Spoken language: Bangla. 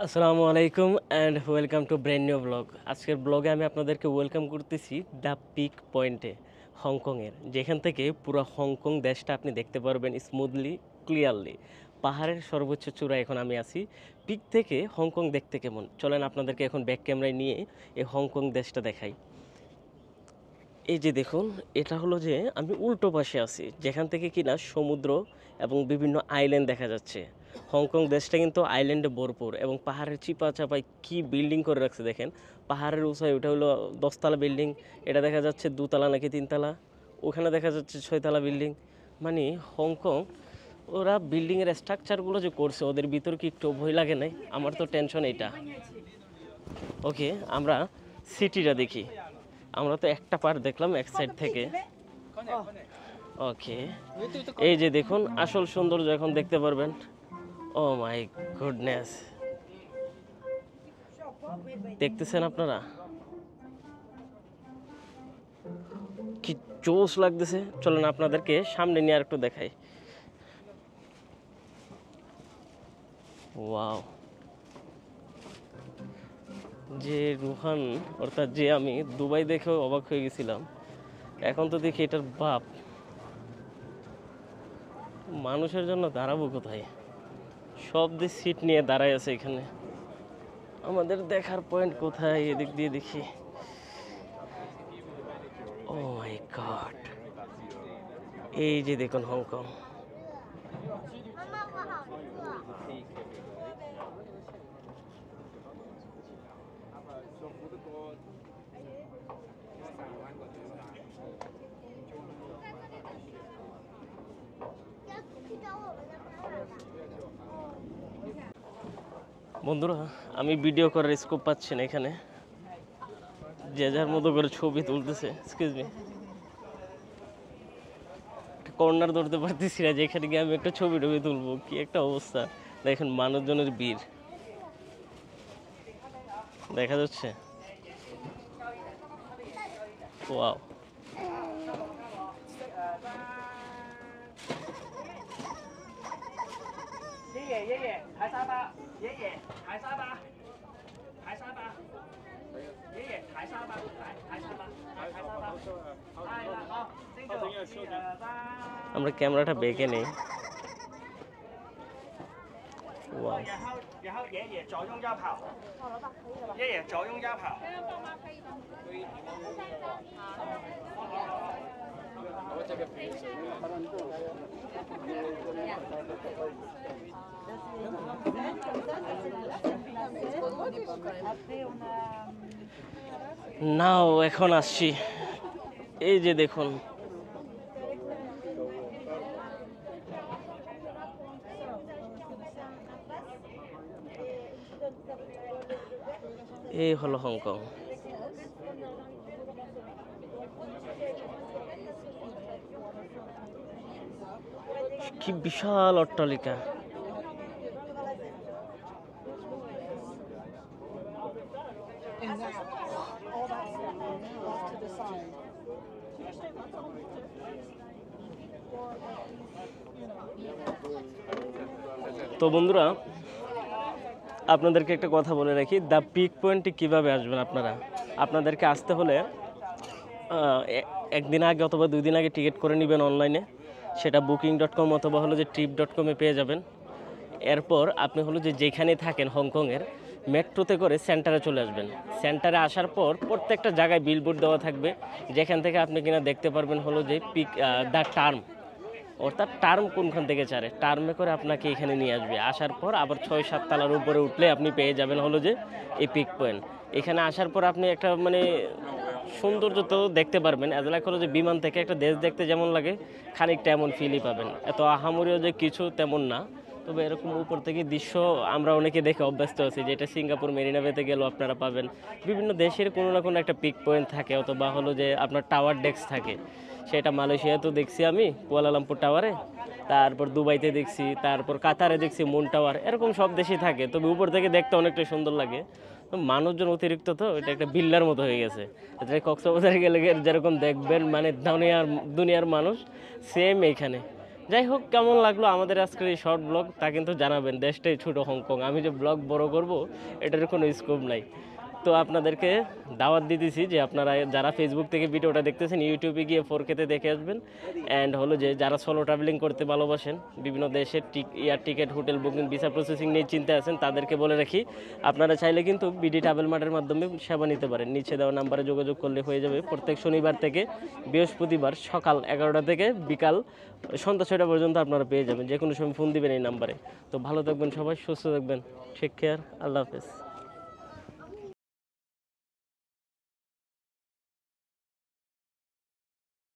আসসালামু আলাইকুম and welcome to brand new blog. আজকের ব্লগে আমি আপনাদেরকে ওয়েলকাম করতেছি দ্য পিক পয়েন্টে, হংকংয়ের, যেখান থেকে পুরো হংকং দেশটা আপনি দেখতে পারবেন স্মুথলি, ক্লিয়ারলি। পাহাড়ের সর্বোচ্চ চূড়া এখন আমি আছি। পিক থেকে হংকং দেখতে কেমন, চলেন আপনাদেরকে এখন ব্যাক ক্যামেরায় নিয়ে এই হংকং দেশটা দেখাই। এই যে দেখুন, এটা হলো যে আমি উল্টো পাশে আছি, যেখান থেকে কিনা সমুদ্র এবং বিভিন্ন আইল্যান্ড দেখা যাচ্ছে। হংকং দেশটা কিন্তু আইল্যান্ডে ভরপুর এবং পাহাড়ের চিপা চাপায় কি বিল্ডিং করে রাখছে দেখেন। পাহাড়ের উঁচায় ওটা হলো 10তলা বিল্ডিং, এটা দেখা যাচ্ছে 2তলা নাকি 3তলা, ওখানে দেখা যাচ্ছে 6তলা বিল্ডিং। মানে হংকং, ওরা বিল্ডিংয়ের স্ট্রাকচারগুলো যে করছে, ওদের ভিতর কি একটু ভয় লাগে নাই? আমার তো টেনশন এটা। ওকে, আমরা সিটিটা দেখি। আমরা তো একটা পার্ট দেখলাম এক সাইড থেকে। ওকে, এই যে দেখুন আসল সৌন্দর্য এখন দেখতে পারবেন। ও মাই গুডনেস, দেখতেছেন আপনারা কি জোশ লাগতেছে। চলেন আপনাদেরকে সামনে নিয়ে আর একটু দেখাই। ওয়াও, যে রুহান, অর্থাৎ যে আমি দুবাই দেখেও অবাক হয়ে গেছিলাম, এখন তো দেখি এটার বাপ। মানুষের জন্য দাঁড়াবো কোথায়? সব দিয়ে সিট নিয়ে দাঁড়ায় আছে এখানে। আমাদের দেখার পয়েন্ট কোথায়? এদিক দিয়ে দেখি। ও মাই গড, এই যে দেখুন হংকং। বন্ধুরা, আমি ভিডিও করার স্কোপ পাচ্ছি না এখানে, যে যার মতো করে ছবি তুলতেছে। এক্সকিউজ মি, কর্নার ধরতে পারতেছি না যেখানে গিয়ে আমি একটা ছবি টবি তুলবো। কি একটা অবস্থা দেখেন, মানুষজনের ভিড় দেখা যাচ্ছে। ওয়াও, আমরা ক্যামেরাটা বেঁকে নেই। ওয়াও, 然后爷爷左拥右跑，爷爷左拥右跑。নাও এখন আসছি। এই যে দেখুন, এই হলো হংকং। কি বিশাল অট্টালিকা। তো বন্ধুরা, আপনাদেরকে একটা কথা বলে রাখি, দ্য পিক পয়েন্টে কীভাবে আসবেন আপনারা। আপনাদেরকে আসতে হলে একদিন আগে অথবা 2 দিন আগে টিকিট করে নেবেন অনলাইনে, সেটা বুকিং.com অথবা হলো যে trip.com-এ পেয়ে যাবেন। এরপর আপনি হলো যে যেখানে থাকেন হংকংয়ের, মেট্রোতে করে সেন্টারে চলে আসবেন। সেন্টারে আসার পর প্রত্যেকটা জায়গায় বিলবোর্ড দেওয়া থাকবে, যেখান থেকে আপনি কিনা দেখতে পারবেন হলো যে পিক দ্য টার্ম, অর্থাৎ টার্ম কোনখান থেকে ছাড়ে, টার্মে করে আপনাকে এখানে নিয়ে আসবে। আসার পর আবার 6-7 তলার উপরে উঠলে আপনি পেয়ে যাবেন হলো যে এই পিক পয়েন্ট। এখানে আসার পর আপনি একটা মানে সৌন্দর্য তো দেখতে পারবেন, এজ লাইক হলো যে বিমান থেকে একটা দেশ দেখতে যেমন লাগে খানিকটা এমন ফিলই পাবেন। এত আহামরিও যে কিছু তেমন না, তবে এরকম উপর থেকে দৃশ্য আমরা অনেকে দেখে অভ্যস্ত আছি, যেটা সিঙ্গাপুর মেরিনা বেতে গেলেও আপনারা পাবেন। বিভিন্ন দেশের কোনো না কোনো একটা পিক পয়েন্ট থাকে, অথবা হলো যে আপনার টাওয়ার ডেস্ক থাকে। সেটা মালয়েশিয়াতেও দেখছি আমি, কুয়ালালামপুর টাওয়ারে, তারপর দুবাইতে দেখছি, তারপর কাতারে দেখছি মুন টাওয়ার, এরকম সব দেশেই থাকে। তবে উপর থেকে দেখতে অনেকটা সুন্দর লাগে। তো মানুষজন অতিরিক্ত, তো এটা একটা বিল্লার মতো হয়ে গেছে। এটা কক্সবাজারে গেলে যেরকম দেখবেন মানে দুনিয়ার মানুষ, সেম এইখানে যাই হোক, কেমন লাগলো আমাদের আজকের এই শর্ট ব্লগ তা কিন্তু জানাবেন। দেশটাই ছোট হংকং, আমি যে ব্লগ বড় করব এটার কোনো স্কোপ নাই। তো আপনাদেরকে দাওয়াত দিতেছি যে আপনারা যারা ফেসবুক থেকে ভিডিওটা দেখতেছেন ইউটিউবে গিয়ে 4K-তে দেখে আসবেন। অ্যান্ড হলো যে যারা সোলো ট্রাভেলিং করতে ভালোবাসেন, বিভিন্ন দেশের air ticket, hotel booking, visa processing নিয়ে চিন্তা আছেন, তাদেরকে বলে রাখি আপনারা চাইলে কিন্তু বিডি ট্রাভেল মার্টের মাধ্যমে সেবা নিতে পারেন। নিচে দেওয়া নাম্বারে যোগাযোগ করলে হয়ে যাবে। প্রত্যেক শনিবার থেকে বৃহস্পতিবার সকাল 11টা থেকে বিকাল সন্ধ্যা 6টা পর্যন্ত আপনারা পেয়ে যাবেন। যে কোনো সময় ফোন দিবেন এই নাম্বারে। তো ভালো থাকবেন সবাই, সুস্থ থাকবেন, টেক কেয়ার, আল্লাহ হাফেজ।